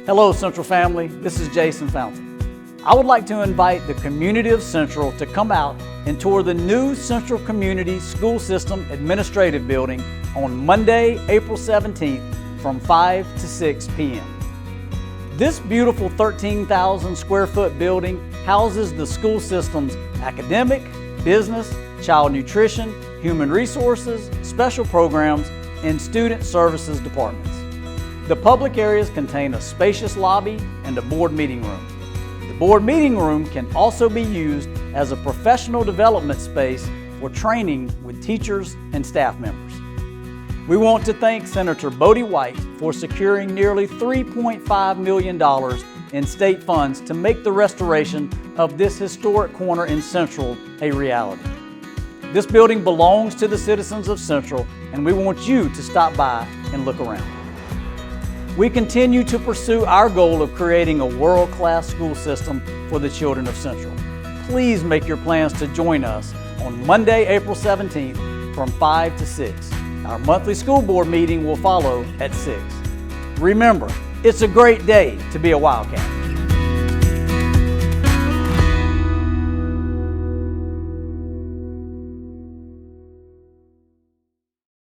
Hello Central family, this is Jason Fountain. I would like to invite the community of Central to come out and tour the new Central Community School System Administrative Building on Monday, April 17th from 5 to 6 p.m. This beautiful 13,000 square foot building houses the school system's academic, business, child nutrition, human resources, special programs, and student services departments. The public areas contain a spacious lobby and a board meeting room. The board meeting room can also be used as a professional development space for training with teachers and staff members. We want to thank Senator Bodie White for securing nearly $3.5 million in state funds to make the restoration of this historic corner in Central a reality. This building belongs to the citizens of Central, and we want you to stop by and look around. We continue to pursue our goal of creating a world-class school system for the children of Central. Please make your plans to join us on Monday, April 17th from 5 to 6. Our monthly school board meeting will follow at 6. Remember, it's a great day to be a Wildcat.